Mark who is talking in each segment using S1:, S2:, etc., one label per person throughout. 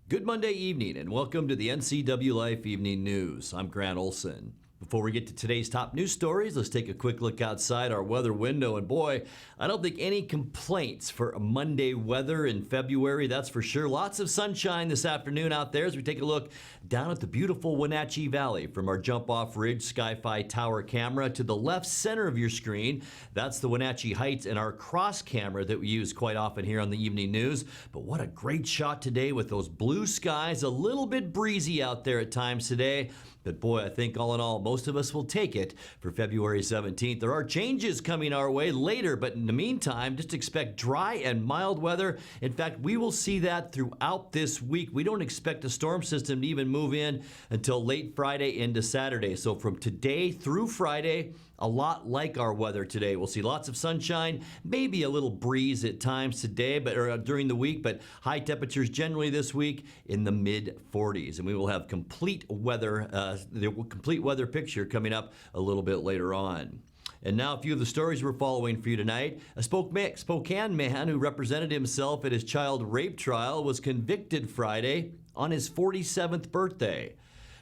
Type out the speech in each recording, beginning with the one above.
S1: Good Monday evening and welcome to the NCWLIFE Evening News. I'm Grant Olson. Before we get to today's top news stories, let's take a quick look outside our weather window. And boy, I don't think any complaints for a Monday weather in February, that's for sure. Lots of sunshine this afternoon out there as we take a look down at the beautiful Wenatchee Valley from our jump-off ridge Sky-Fi tower camera to the left center of your screen. That's the Wenatchee Heights and our cross camera that we use quite often here on the Evening News. But what a great shot today with those blue skies, a little bit breezy out there at times today. But boy, I think all in all, most of us will take it for February 17th. There are changes coming our way later, but in the meantime, just expect dry and mild weather. In fact, we will see that throughout this week. We don't expect a storm system to even move in until late Friday into Saturday. So from today through Friday, a lot like our weather today. We'll see lots of sunshine, maybe a little breeze at times today, but during the week, but high temperatures generally this week in the mid 40s. And we will have complete weather, the complete weather picture coming up a little bit later on. And now a few of the stories we're following for you tonight. A Spokane man who represented himself at his child rape trial was convicted Friday on his 47th birthday.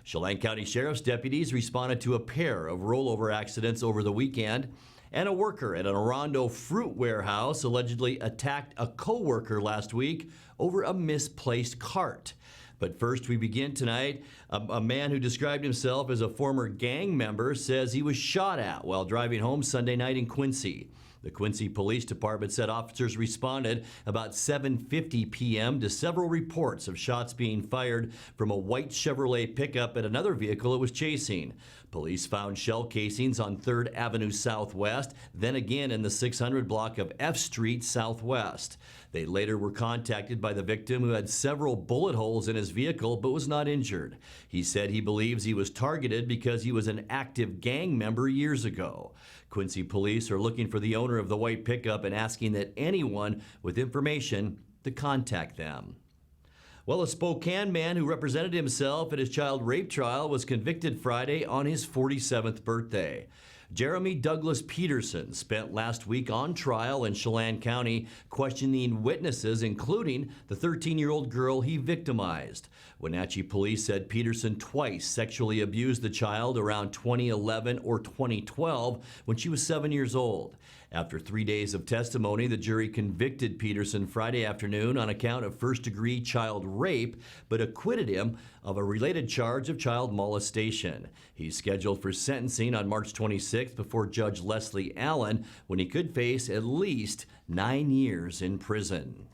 S1: Chelan County Sheriff's deputies responded to a pair of rollover accidents over the weekend, and a worker at an Orondo fruit warehouse allegedly attacked a co-worker last week over a misplaced cart. But first, we begin tonight. A man who described himself as a former gang member says he was shot at while driving home Sunday night in Quincy. The Quincy Police Department said officers responded about 7:50 p.m. to several reports of shots being fired from a white Chevrolet pickup at another vehicle it was chasing. Police found shell casings on 3rd Avenue Southwest, then again in the 600 block of F Street Southwest. They later were contacted by the victim, who had several bullet holes in his vehicle but was not injured. He said he believes he was targeted because he was an active gang member years ago. Quincy police are looking for the owner of the white pickup and asking that anyone with information to contact them. Well, a Spokane man who represented himself at his child rape trial was convicted Friday on his 47th birthday. Jeremy Douglas Peterson spent last week on trial in Chelan County questioning witnesses, including the 13-year-old girl he victimized. Wenatchee police said Peterson twice sexually abused the child around 2011 or 2012 when she was 7 years old. After 3 days of testimony, the jury convicted Peterson Friday afternoon on account of first-degree child rape, but acquitted him of a related charge of child molestation. He's scheduled for sentencing on March 26th before Judge Leslie Allen, when he could face at least 9 years in prison.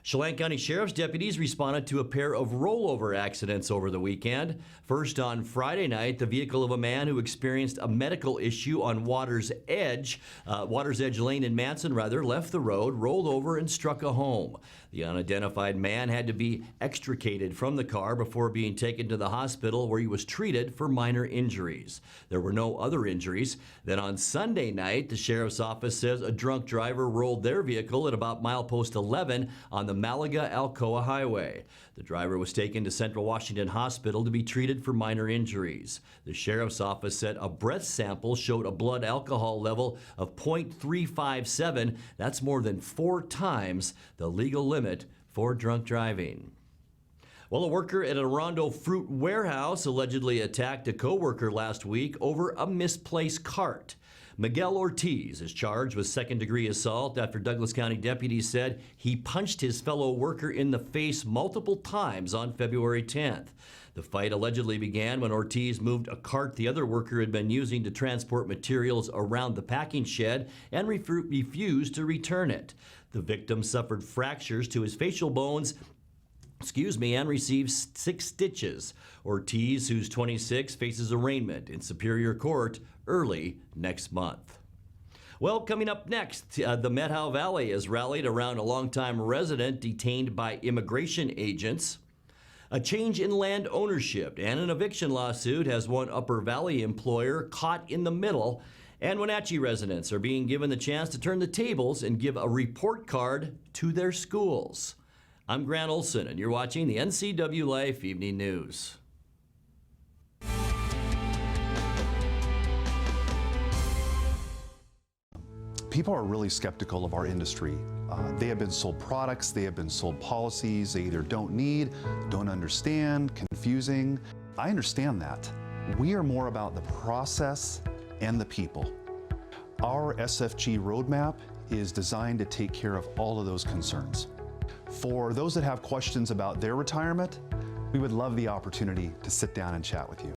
S1: Chelan County Sheriff's deputies responded to a pair of rollover accidents over the weekend. First, on Friday night, the vehicle of a man who experienced a medical issue on Waters Edge Lane in Manson, left the road, rolled over, and struck a home. The unidentified man had to be extricated from the car before being taken to the hospital, where he was treated for minor injuries. There were no other injuries. Then on Sunday night, the sheriff's office says a drunk driver rolled their vehicle at about milepost 11 on the Malaga-Alcoa Highway. The driver was taken to Central Washington Hospital to be treated for minor injuries. The sheriff's office said a breath sample showed a blood alcohol level of .357. That's more than 4 times the legal limit for drunk driving. Well, a worker at a Orondo fruit warehouse allegedly attacked a co-worker last week over a misplaced cart. Miguel Ortiz is charged with second-degree assault after Douglas County deputies said he punched his fellow worker in the face multiple times on February 10th. The fight allegedly began when Ortiz moved a cart the other worker had been using to transport materials around the packing shed and refused to return it. The victim suffered fractures to his facial bones and received 6 stitches. Ortiz, who's 26, faces arraignment in Superior Court early next month. Well, coming up next, the Methow Valley has rallied around a longtime resident detained by immigration agents. A change in land ownership and an eviction lawsuit has one Upper Valley employer caught in the middle, and Wenatchee residents are being given the chance to turn the tables and give a report card to their schools. I'm Grant Olson, and you're watching the NCWLIFE Evening News.
S2: People are really skeptical of our industry. They have been sold products, they have been sold policies they either don't need, don't understand, confusing. I understand that. We are more about the process and the people. Our SFG roadmap is designed to take care of all of those concerns. For those that have questions about their retirement, we would love the opportunity to sit down and chat with you.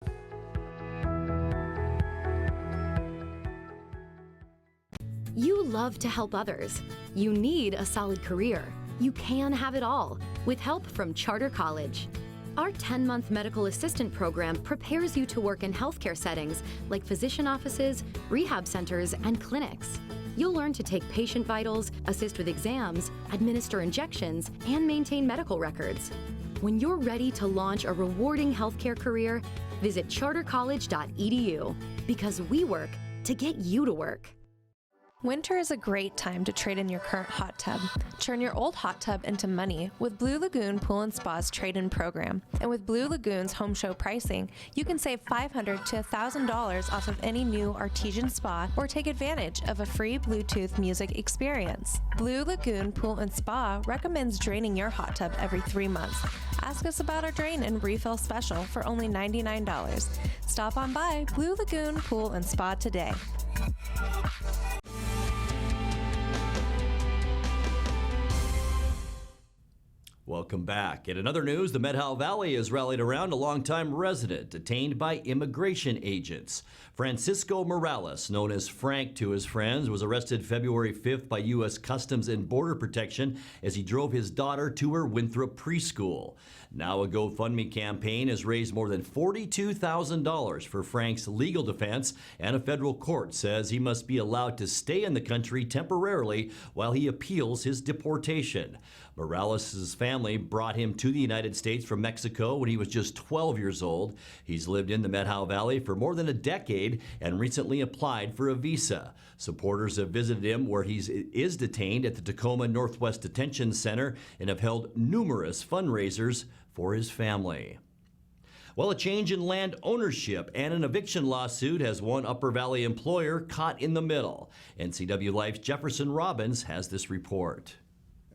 S3: You love to help others. You need a solid career. You can have it all with help from Charter College. Our 10-month medical assistant program prepares you to work in healthcare settings like physician offices, rehab centers, and clinics. You'll learn to take patient vitals, assist with exams, administer injections, and maintain medical records. When you're ready to launch a rewarding healthcare career, visit chartercollege.edu because we work to get you to work.
S4: Winter is a great time to trade in your current hot tub. Turn your old hot tub into money with Blue Lagoon Pool and Spa's trade-in program. And with Blue Lagoon's home show pricing, you can save $500 to $1,000 off of any new artesian spa or take advantage of a free Bluetooth music experience. Blue Lagoon Pool and Spa recommends draining your hot tub every 3 months. Ask us about our drain and refill special for only $99. Stop on by Blue Lagoon Pool and Spa today.
S1: Welcome back. In another news, the Methow Valley has rallied around a longtime resident detained by immigration agents. Francisco Morales, known as Frank to his friends, was arrested February 5th by U.S. Customs and Border Protection as he drove his daughter to her Winthrop preschool. Now a GoFundMe campaign has raised more than $42,000 for Frank's legal defense, and a federal court says he must be allowed to stay in the country temporarily while he appeals his deportation. Morales' family brought him to the United States from Mexico when he was just 12 years old. He's lived in the Methow Valley for more than a decade and recently applied for a visa. Supporters have visited him where he is detained at the Tacoma Northwest Detention Center and have held numerous fundraisers for his family. Well, a change in land ownership and an eviction lawsuit has one Upper Valley employer caught in the middle. NCWLIFE's Jefferson Robbins has this report.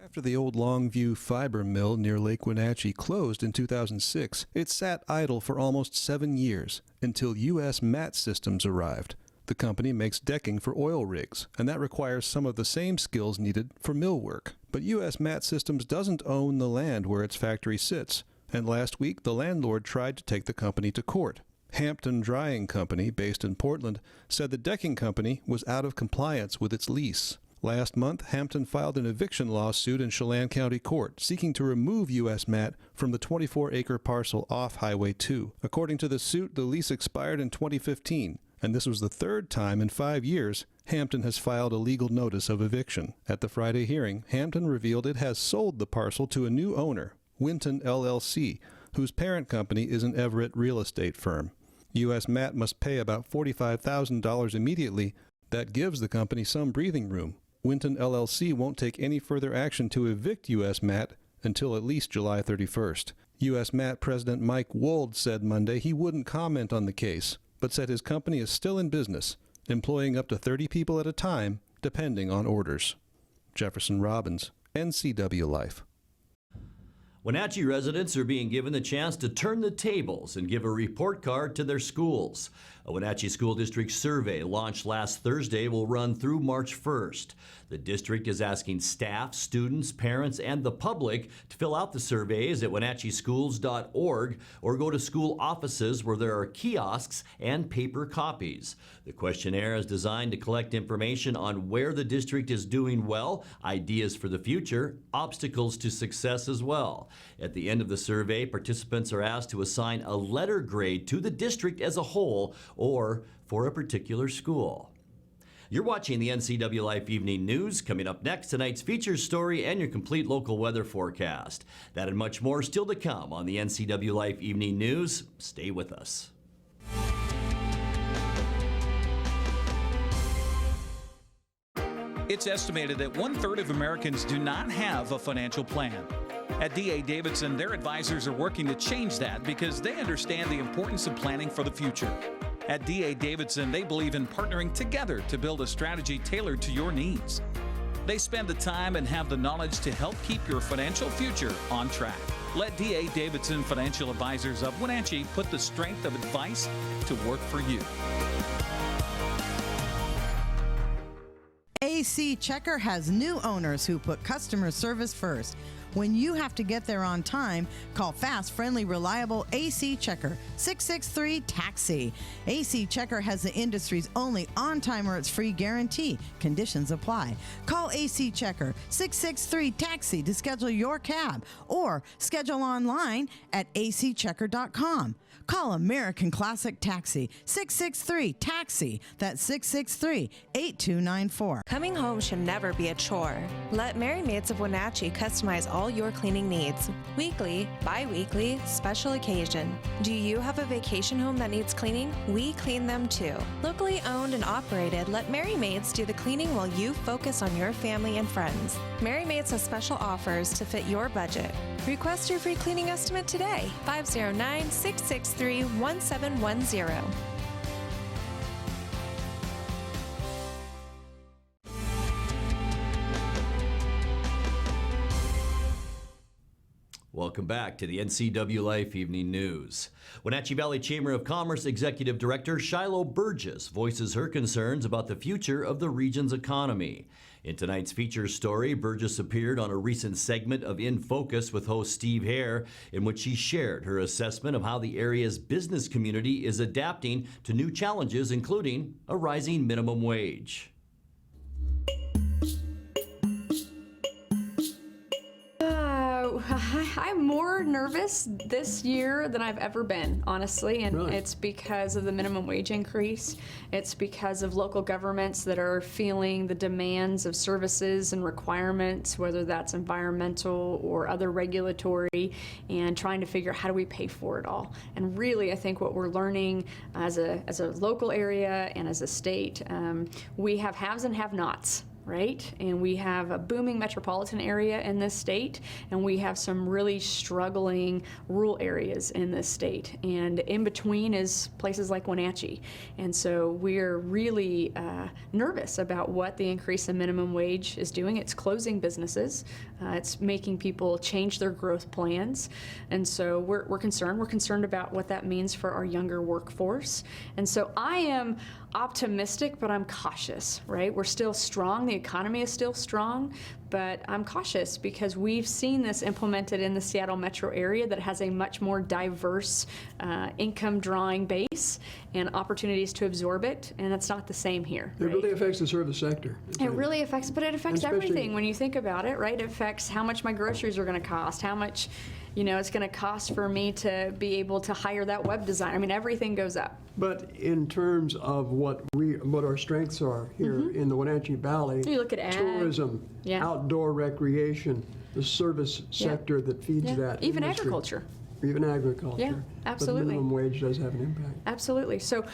S5: After the old Longview fiber mill near Lake Wenatchee closed in 2006, it sat idle for almost 7 years until U.S. Mat Systems arrived. The company makes decking for oil rigs, and that requires some of the same skills needed for mill work. But U.S. Mat Systems doesn't own the land where its factory sits, and last week the landlord tried to take the company to court. Hampton Drying Company, based in Portland, said the decking company was out of compliance with its lease. Last month, Hampton filed an eviction lawsuit in Chelan County Court, seeking to remove U.S. Mat from the 24-acre parcel off Highway 2. According to the suit, the lease expired in 2015, and this was the third time in 5 years Hampton has filed a legal notice of eviction. At the Friday hearing, Hampton revealed it has sold the parcel to a new owner, Winton LLC, whose parent company is an Everett real estate firm. U.S. Mat must pay about $45,000 immediately. That gives the company some breathing room. Winton LLC won't take any further action to evict U.S. Mat until at least July 31st. U.S. Mat President Mike Wold said Monday he wouldn't comment on the case, but said his company is still in business, employing up to 30 people at a time, depending on orders. Jefferson Robbins, NCWLIFE.
S1: Wenatchee residents are being given the chance to turn the tables and give a report card to their schools. A Wenatchee School District survey launched last Thursday will run through March 1st. The district is asking staff, students, parents, and the public to fill out the surveys at wenatcheeschools.org or go to school offices where there are kiosks and paper copies. The questionnaire is designed to collect information on where the district is doing well, ideas for the future, obstacles to success as well. At the end of the survey, participants are asked to assign a letter grade to the district as a whole or for a particular school. You're watching the NCWLIFE Evening News. Coming up next, tonight's feature story and your complete local weather forecast. That and much more still to come on the NCWLIFE Evening News. Stay with us.
S6: It's estimated that 1/3 of Americans do not have a financial plan. At D.A. Davidson, their advisors are working to change that because they understand the importance of planning for the future. At D.A. Davidson, they believe in partnering together to build a strategy tailored to your needs. They spend the time and have the knowledge to help keep your financial future on track. Let D.A. Davidson Financial Advisors of Wenatchee put the strength of advice to work for you.
S7: AC Checker has new owners who put customer service first. When you have to get there on time, call fast, friendly, reliable AC Checker, 663-TAXI. AC Checker has the industry's only on-time or it's free guarantee. Conditions apply. Call AC Checker, 663-TAXI to schedule your cab or schedule online at acchecker.com. Call American Classic Taxi, 663-TAXI. That's 663-8294.
S4: Coming home should never be a chore. Let Merry Maids of Wenatchee customize all your cleaning needs. Weekly, bi-weekly, special occasion. Do you have a vacation home that needs cleaning? We clean them too. Locally owned and operated, let Merry Maids do the cleaning while you focus on your family and friends. Merry Maids has special offers to fit your budget. Request your free cleaning estimate today, 509-663-1710.
S1: Welcome back to the NCWLIFE Evening News. Wenatchee Valley Chamber of Commerce Executive Director Shiloh Burgess voices her concerns about the future of the region's economy. In tonight's feature story, Burgess appeared on a recent segment of In Focus with host Steve Hare, in which she shared her assessment of how the area's business community is adapting to new challenges, including a rising minimum wage.
S8: I'm more nervous this year than I've ever been, honestly, and
S9: Really?
S8: It's because of the minimum wage increase. It's because of local governments that are feeling the demands of services and requirements, whether that's environmental or other regulatory, and trying to figure out how do we pay for it all. And really, I think what we're learning as a local area and as a state, we have haves and have-nots. Right? And we have a booming metropolitan area in this state, and we have some really struggling rural areas in this state. And in between is places like Wenatchee. And so we're really nervous about what the increase in minimum wage is doing. It's closing businesses. It's making people change their growth plans. And so we're concerned. We're concerned about what that means for our younger workforce. And so I am optimistic, but I'm cautious, right? We're still strong. The economy is still strong, but I'm cautious because we've seen this implemented in the Seattle metro area that has a much more diverse income drawing base and opportunities to absorb it, and that's not the same here.
S9: It
S8: right?
S9: really affects the service sector.
S8: It really affects, but it affects
S9: Especially-
S8: everything when you think about it, right? It affects how much my groceries are going to cost, how much, it's going to cost for me to be able to hire that web designer. I mean, everything goes up.
S9: But in terms of what our strengths are here in the Wenatchee Valley,
S8: You look at ag.
S9: tourism,
S8: Yeah.
S9: outdoor recreation, the service
S8: Yeah.
S9: sector that feeds
S8: Yeah.
S9: that
S8: Even
S9: industry.
S8: agriculture.
S9: Even agriculture.
S8: Yeah, absolutely.
S9: But minimum wage does have an impact.
S8: Absolutely. So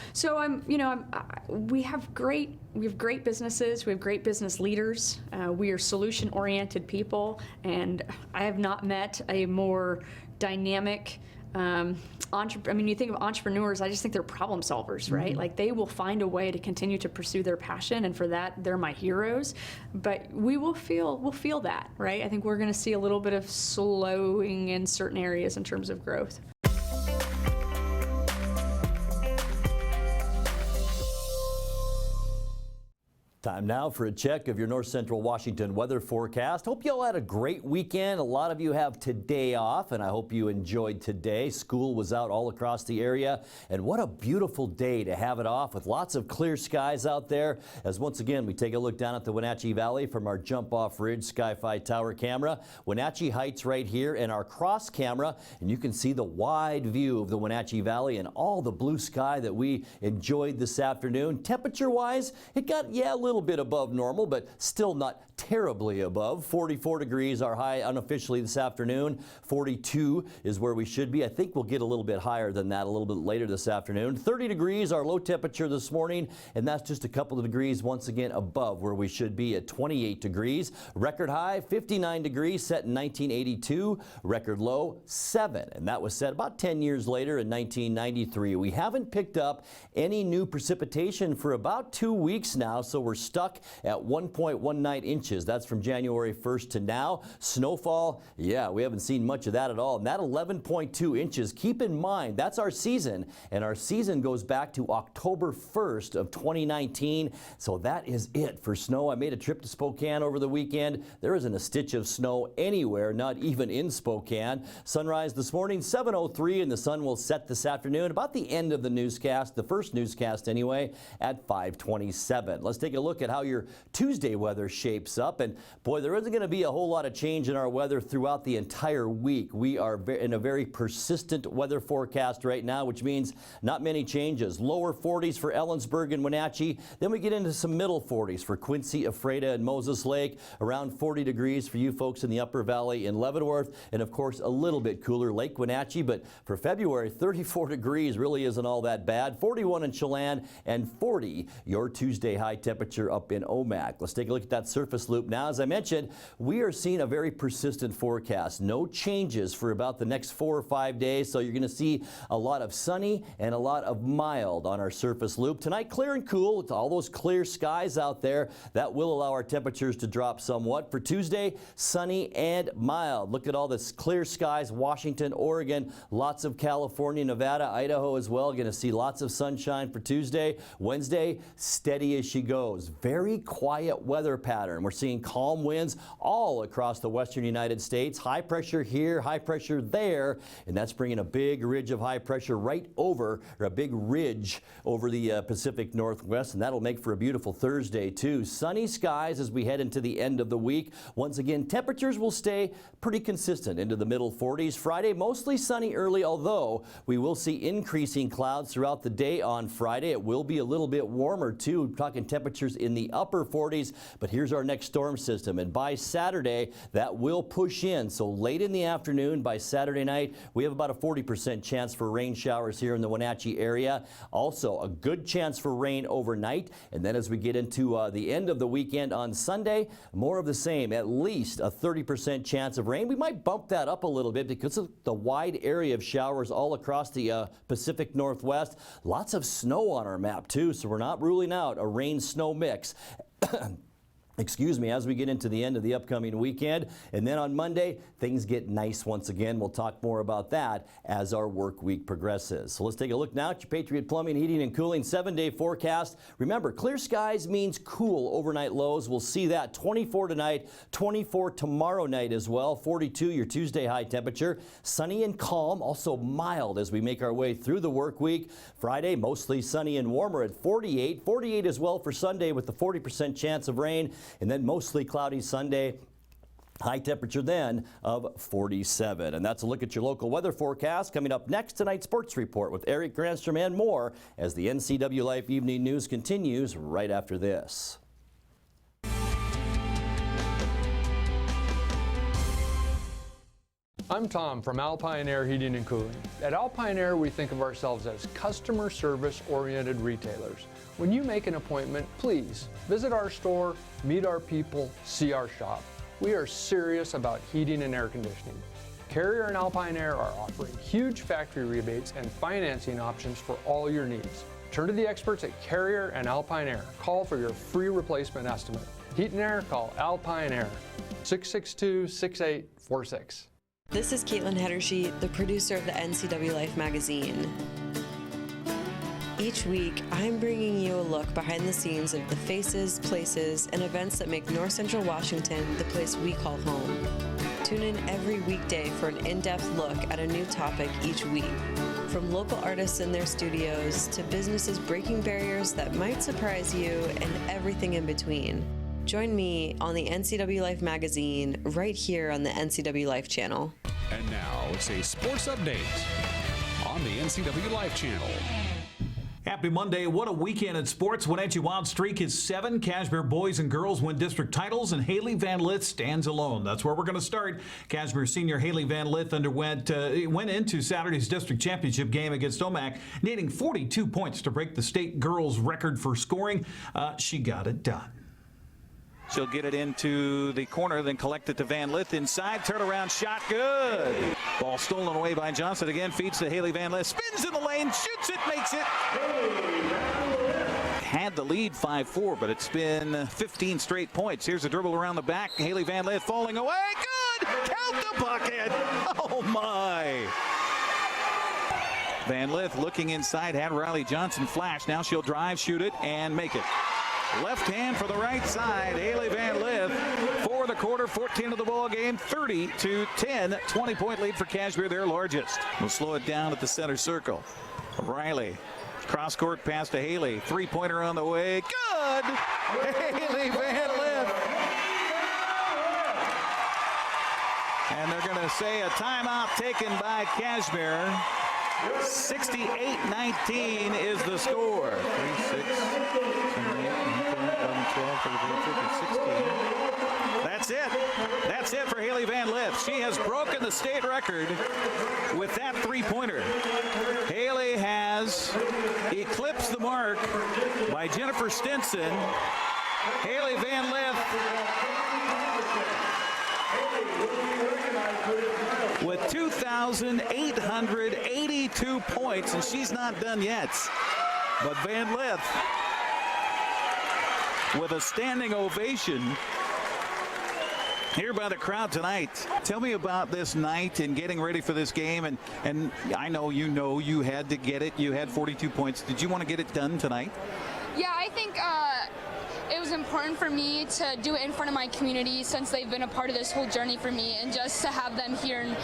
S8: we have great businesses. We have great business leaders. We are solution-oriented people, and I have not met a more dynamic. You think of entrepreneurs, I just think they're problem solvers, right? Like they will find a way to continue to pursue their passion, and for that, they're my heroes. But we'll feel that, right? I think we're going to see a little bit of slowing in certain areas in terms of growth.
S1: Time now for a check of your North Central Washington weather forecast. Hope you all had a great weekend. A lot of you have today off, and I hope you enjoyed today. School was out all across the area, and what a beautiful day to have it off with lots of clear skies out there. As once again, we take a look down at the Wenatchee Valley from our jump-off ridge Sky-Fi Tower camera. Wenatchee Heights right here and our cross camera, and you can see the wide view of the Wenatchee Valley and all the blue sky that we enjoyed this afternoon. Temperature-wise, it got, a little bit above normal, but still not terribly above. 44 degrees our high unofficially this afternoon. 42 is where we should be. I think we'll get a little bit higher than that a little bit later this afternoon. 30 degrees our low temperature this morning, and that's just a couple of degrees once again above where we should be at 28 degrees. Record high 59 degrees set in 1982. Record low 7, and that was set about 10 years later in 1993. We haven't picked up any new precipitation for about 2 weeks now, so we're stuck at 1.19 inches. That's from January 1st to now. Snowfall, yeah, we haven't seen much of that at all. And that 11.2 inches, keep in mind, that's our season. And our season goes back to October 1st of 2019. So that is it for snow. I made a trip to Spokane over the weekend. There isn't a stitch of snow anywhere, not even in Spokane. Sunrise this morning, 7:03, and the sun will set this afternoon about the end of the newscast, the first newscast anyway, at 5:27. Let's take a look at how your Tuesday weather shapes up. And boy, there isn't going to be a whole lot of change in our weather throughout the entire week. We are in a very persistent weather forecast right now, which means not many changes. Lower 40s for Ellensburg and Wenatchee. Then we get into some middle 40s for Quincy, Ephrata, and Moses Lake. Around 40 degrees for you folks in the Upper Valley in Leavenworth. And of course, a little bit cooler Lake Wenatchee. But for February, 34 degrees really isn't all that bad. 41 in Chelan and 40 your Tuesday high temperature up in Omak. Let's take a look at that surface loop now. As I mentioned, we are seeing a very persistent forecast. No changes for about the next 4 or 5 days. So you're going to see a lot of sunny and a lot of mild on our surface loop. Tonight, clear and cool with all those clear skies out there. That will allow our temperatures to drop somewhat. For Tuesday, sunny and mild. Look at all this clear skies, Washington, Oregon, lots of California, Nevada, Idaho as well. Going to see lots of sunshine for Tuesday. Wednesday, steady as she goes. Very quiet weather pattern. We're seeing calm winds all across the western United States. High pressure here, high pressure there, and that's bringing a big ridge of high pressure right over, or a big ridge over the Pacific Northwest, and that'll make for a beautiful Thursday too. Sunny skies as we head into the end of the week. Once again, temperatures will stay pretty consistent into the middle 40s. Friday, mostly sunny early, although we will see increasing clouds throughout the day on Friday. It will be a little bit warmer too. We're talking temperatures in the upper 40s, but here's our next storm system, and by Saturday, that will push in. So late in the afternoon, by Saturday night, we have about a 40% chance for rain showers here in the Wenatchee area. Also, a good chance for rain overnight, and then as we get into the end of the weekend on Sunday, more of the same, at least a 30% chance of rain. We might bump that up a little bit because of the wide area of showers all across the Pacific Northwest. Lots of snow on our map too, so we're not ruling out a rain-snow mix. Excuse me, as we get into the end of the upcoming weekend. And then on Monday, things get nice once again. We'll talk more about that as our work week progresses. So let's take a look now at your Patriot Plumbing, Heating, and Cooling 7-day forecast. Remember, clear skies means cool overnight lows. We'll see that 24 tonight, 24 tomorrow night as well. 42 your Tuesday high temperature. Sunny and calm, also mild as we make our way through the work week. Friday, mostly sunny and warmer at 48. 48 as well for Sunday with the 40% chance of rain. And then mostly cloudy Sunday. High temperature then of 47. And that's a look at your local weather forecast. Coming up next, tonight's sports report with Eric Granstrom and more as the NCWLIFE Evening News continues right after this.
S10: I'm Tom from Alpine Air Heating and Cooling. At Alpine Air, we think of ourselves as customer service-oriented retailers. When you make an appointment, please visit our store, meet our people, see our shop. We are serious about heating and air conditioning. Carrier and Alpine Air are offering huge factory rebates and financing options for all your needs. Turn to the experts at Carrier and Alpine Air. Call for your free replacement estimate. Heat and air, call Alpine Air, 662-6846.
S11: This is Caitlin Hedersheet, the producer of the NCWLIFE magazine. Each week, I'm bringing you a look behind the scenes of the faces, places, and events that make North Central Washington the place we call home. Tune in every weekday for an in-depth look at a new topic each week. From local artists in their studios to businesses breaking barriers that might surprise you and everything in between. Join me on the NCWLIFE magazine right here on the NCWLIFE channel.
S12: And now it's a sports update on the NCWLIFE channel.
S6: Happy Monday. What a weekend in sports. Wenatchee Wild streak is 7. Cashmere boys and girls win district titles, and Haley Van Lith stands alone. That's where we're going to start. Cashmere senior Haley Van Lith went into Saturday's district championship game against Omak, needing 42 points to break the state girls record for scoring. She got it done.
S13: She'll get it into the corner, then collect it to Van Lith inside. Turnaround shot, good. Ball stolen away by Johnson. Again, feeds to Haley Van Lith. Spins in the lane, shoots it, makes it. had the lead 5-4, but it's been 15 straight points. Here's a dribble around the back. Haley Van Lith falling away. Good! Count the bucket! Oh, my! Van Lith looking inside, had Riley Johnson flash. Now she'll drive, shoot it, and make it. Left hand for the right side. Haley Van Lith for the quarter, 14 of the ball game, 30-10. 20-point lead for Kashmir, their largest. We'll slow it down at the center circle. Riley, cross court pass to Haley. Three-pointer on the way. Good! Haley Van Lith. And they're going to say a timeout taken by Kashmir. 68-19 is the score. 3, 6, 7, 8, 9, 10, 11, 12, 13, 15, 16. That's it. That's it for Haley Van Lith. She has broken the state record with that three-pointer. Haley has eclipsed the mark by Jennifer Stinson. Haley Van Lith with 2,882 points, and she's not done yet. But Van Lith with a standing ovation here by the crowd tonight. Tell me about this night and getting ready for this game. And I know you had to get it. You had 42 points. Did you want to get it done tonight?
S14: Yeah, I think it was important for me to do it in front of my community since they've been a part of this whole journey for me, and just to have them here and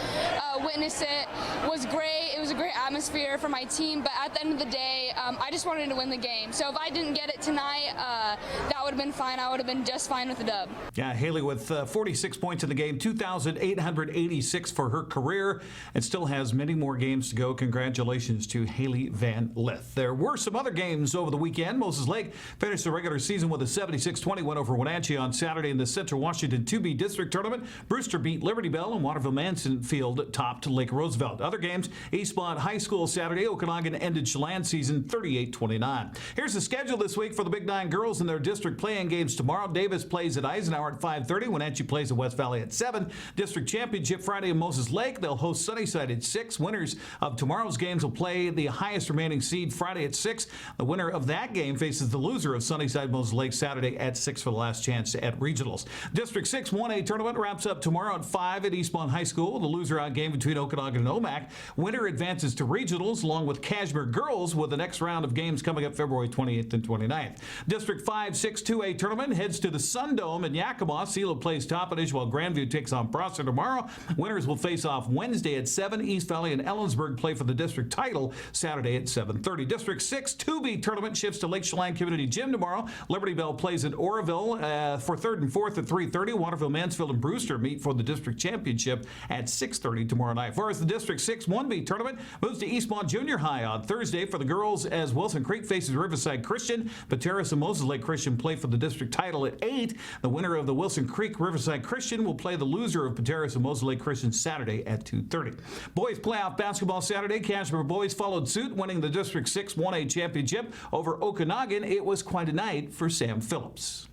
S14: witness it was great. It was a great atmosphere for my team, but at the end of the day, I just wanted to win the game. So if I didn't get it tonight, that would have been fine. I would have been just fine with the dub.
S6: Yeah, Haley with 46 points in the game, 2,886 for her career, and still has many more games to go. Congratulations to Haley Van Lith. There were some other games over the weekend. Moses Lake finished the regular season with a 76-20 win over Wenatchee on Saturday in the Central Washington 2B District Tournament. Brewster beat Liberty Bell, and Waterville Mansfield topped Lake Roosevelt. Other games, Eastmont High School Saturday, Okanagan ended Chelan season 38-29. Here's the schedule this week for the Big Nine girls in their district play-in games tomorrow. Davis plays at Eisenhower at 5:30. Wenatchee plays at West Valley at 7. District Championship Friday in Moses Lake. They'll host Sunnyside at 6. Winners of tomorrow's games will play the highest remaining seed Friday at 6. The winner of that game faces the loser of Sunnyside Moses Lake Saturday at 6 for the last chance at regionals. District 6 1A tournament wraps up tomorrow at 5 at Eastmont High School. The loser-out game between Okanagan and Omak. Winner advances to regionals along with Kashmir girls, with the next round of games coming up February 28th and 29th. District 5-6 2A tournament heads to the Sun Dome in Yakima. Sela plays Toppenish while Grandview takes on Prosser tomorrow. Winners will face off Wednesday at 7. East Valley and Ellensburg play for the district title Saturday at 7:30. District 6 2B tournament shifts to Lake Chelan Community Gym tomorrow. Liberty Bell plays at Oroville for 3rd and 4th at 3:30. Waterville, Mansfield, and Brewster meet for the district championship at 6:30 tomorrow night. Whereas the District 6 1B tournament moves to Eastmont Junior High on Thursday for the girls as Wilson Creek faces Riverside Christian. Pateros and Moses Lake Christian play for the district title at 8. The winner of the Wilson Creek Riverside Christian will play the loser of Pateros and Moses Lake Christian Saturday at 2:30. Boys playoff basketball Saturday. Kashmir boys followed suit, winning the District 6 1A championship over Okanagan. It was quite a night for Sam Phillips.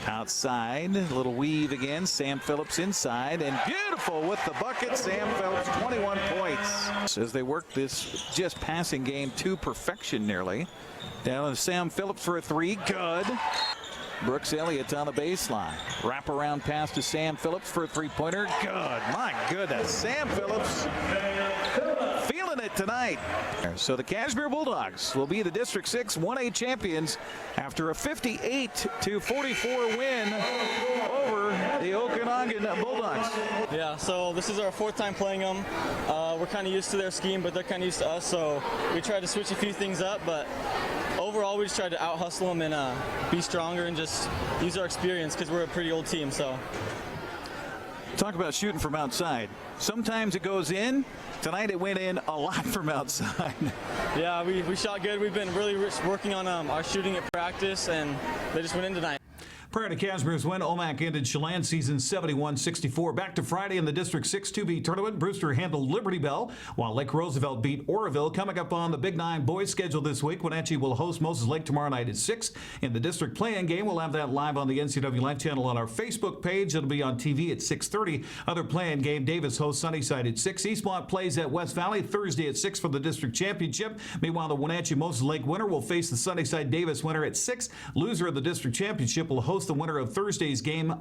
S13: Outside, a little weave again. Sam Phillips inside, and beautiful with the bucket. Sam Phillips, 21 points. As they work this just passing game to perfection nearly. Down to Sam Phillips for a 3. Good. Brooks Elliott on the baseline. Wraparound pass to Sam Phillips for a 3-pointer. Good. My goodness. Sam Phillips feeling it tonight. So the Kashmir Bulldogs will be the District 6 1A champions after a 58-44 win over the Okanagan Bulldogs.
S15: Yeah, so this is our 4th time playing them. We're kind of used to their scheme, but they're kind of used to us, so we tried to switch a few things up, but overall we just tried to out-hustle them and be stronger and just use our experience because we're a pretty old team. So
S13: talk about shooting from outside. Sometimes it goes in. Tonight it went in a lot from outside.
S15: Yeah, we shot good. We've been really working on our shooting at practice, and they just went in tonight.
S6: Prior to Cashmere's win, Omak ended Chelan season 71-64. Back to Friday in the District 6 2B tournament. Brewster handled Liberty Bell, while Lake Roosevelt beat Oroville. Coming up on the Big Nine boys schedule this week, Wenatchee will host Moses Lake tomorrow night at 6. In the district play-in game, we'll have that live on the NCWLIFE channel on our Facebook page. It'll be on TV at 6:30. Other play-in game, Davis hosts Sunnyside at 6. Eastmont plays at West Valley Thursday at 6 for the district championship. Meanwhile, the Wenatchee Moses Lake winner will face the Sunnyside Davis winner at 6. Loser of the district championship will host the winner of Thursday's game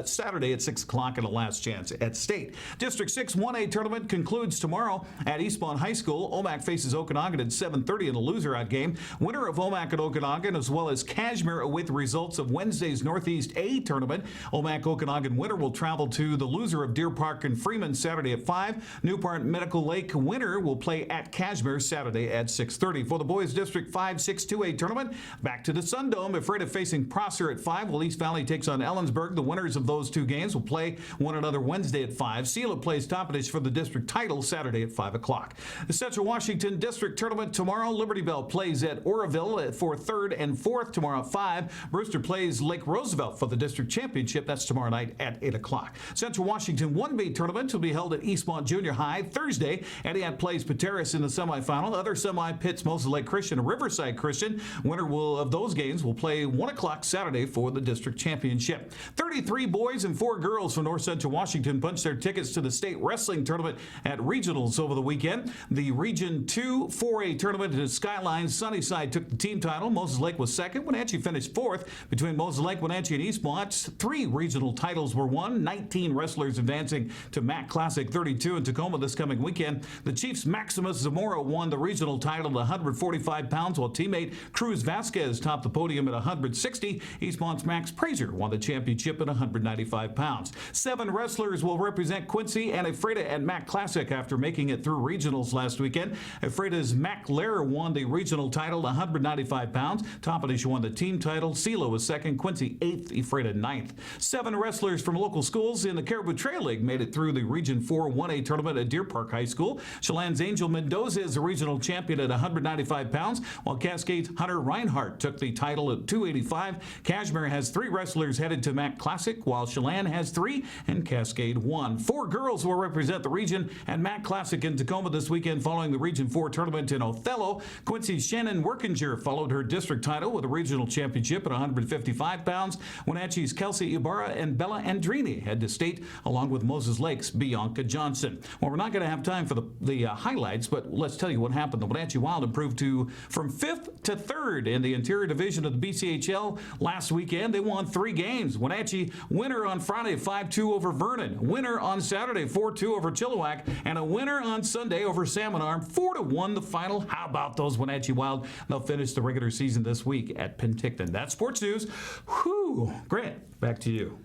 S6: Saturday at 6 o'clock in a last chance at State. District 6 1A tournament concludes tomorrow at Eastmont High School. Omak faces Okanagan at 7:30 in a loser-out game. Winner of Omak and Okanagan, as well as Cashmere, with results of Wednesday's Northeast A tournament. Omak-Okanagan winner will travel to the loser of Deer Park and Freeman Saturday at 5. Newport Medical Lake winner will play at Cashmere Saturday at 6:30. For the boys District 5-6 2A tournament, back to the Sundome. Ephrata facing Prosser at 5, while East Valley takes on Ellensburg. The winners of those two games will play one another Wednesday at 5. Selah plays Toppenish for the district title Saturday at 5 o'clock. The Central Washington District Tournament tomorrow. Liberty Bell plays at Oroville for 3rd and 4th tomorrow at 5. Brewster plays Lake Roosevelt for the district championship. That's tomorrow night at 8 o'clock. Central Washington 1B tournament will be held at Eastmont Junior High Thursday. Antioch plays Pateris in the semifinal. Other semi pits, Moses Lake Christian and Riverside Christian. Winner of those games will play 1 o'clock Saturday for the district championship. 33 boys and 4 girls from North Central Washington punched their tickets to the state wrestling tournament at regionals over the weekend. The Region 2 4A tournament at Skyline, Sunnyside took the team title. Moses Lake was second. Wenatchee finished 4th. Between Moses Lake, Wenatchee, and Eastmont, 3 regional titles were won. 19 wrestlers advancing to MAC Classic 32 in Tacoma this coming weekend. The Chiefs' Maximus Zamora won the regional title at 145 pounds, while teammate Cruz Vasquez topped the podium at 160. Eastmont's Max Prazer won the championship at 195 pounds. 7 wrestlers will represent Quincy and Ephrata at MAC Classic after making it through regionals last weekend. Ephrata's Mac Lehrer won the regional title at 195 pounds. Toppenish won the team title. Selah was second. Quincy 8th. Ephrata 9th. 7 wrestlers from local schools in the Caribou Trail League made it through the Region 4 1A tournament at Deer Park High School. Chelan's Angel Mendoza is the regional champion at 195 pounds, while Cascade's Hunter Reinhardt took the title at 285. Cashmere has 3 wrestlers headed to MAC Classic, while Chelan has 3 and Cascade 1. 4 girls will represent the region at MAC Classic in Tacoma this weekend following the Region 4 tournament in Othello. Quincy's Shannon Workinger followed her district title with a regional championship at 155 pounds. Wenatchee's Kelsey Ibarra and Bella Andrini head to state, along with Moses Lake's Bianca Johnson. Well, we're not going to have time for the highlights, but let's tell you what happened. The Wenatchee Wild improved from 5th to 3rd in the interior division of the BCHL last weekend. They won 3 games. Wenatchee winner on Friday 5-2 over Vernon, winner on Saturday 4-2 over Chilliwack, and a winner on Sunday over Salmon Arm 4-1 the final. How about those Wenatchee Wild? They'll finish the regular season this week at Penticton. That's sports news. Whew. Grant, back to you.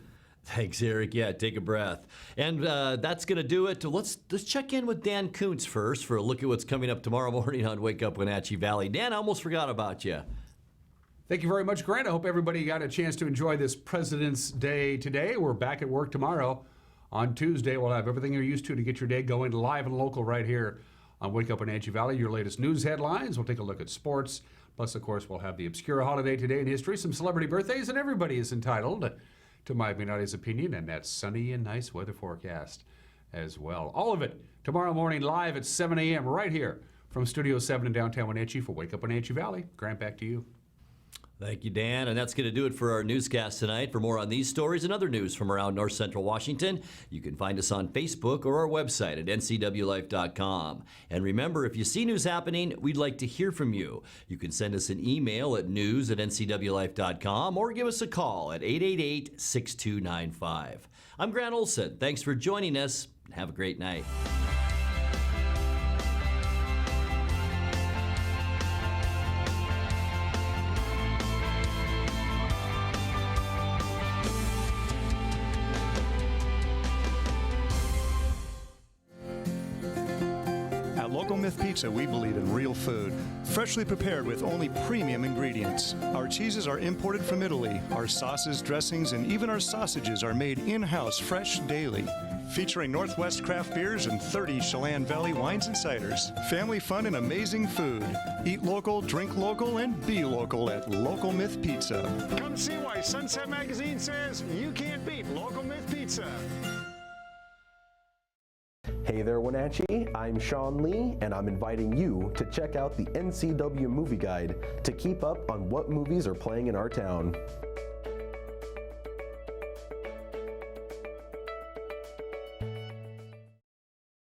S1: Thanks, Eric. Yeah, take a breath. And that's going to do it. Let's check in with Dan Kuntz first for a look at what's coming up tomorrow morning on Wake Up Wenatchee Valley. Dan, I almost forgot about you.
S12: Thank you very much, Grant. I hope everybody got a chance to enjoy this President's Day today. We're back at work tomorrow. On Tuesday, we'll have everything you're used to get your day going live and local right here on Wake Up Wenatchee Valley. Your latest news headlines. We'll take a look at sports. Plus, of course, we'll have the obscure holiday today in history, some celebrity birthdays, and everybody is entitled to Mike Minotti's opinion, and that sunny and nice weather forecast as well. All of it tomorrow morning live at 7 a.m. right here from Studio 7 in downtown Wenatchee for Wake Up Wenatchee Valley. Grant, back to you.
S1: Thank you, Dan. And that's going to do it for our newscast tonight. For more on these stories and other news from around North Central Washington, you can find us on Facebook or our website at ncwlife.com. And remember, if you see news happening, we'd like to hear from you. You can send us an email at news@ncwlife.com or give us a call at 888-6295. I'm Grant Olson. Thanks for joining us, and have a great night.
S16: Pizza, we believe in real food, freshly prepared with only premium ingredients. Our cheeses are imported from Italy. Our sauces, dressings, and even our sausages are made in-house fresh daily. featuring Northwest craft beers and 30 Chelan Valley wines and ciders. Family fun and amazing food. Eat local, drink local, and be local at Local Myth Pizza.
S17: Come see why Sunset Magazine says you can't beat Local Myth Pizza.
S18: Hey there, Wenatchee. I'm Sean Lee, and I'm inviting you to check out the NCW Movie Guide to keep up on what movies are playing in our town.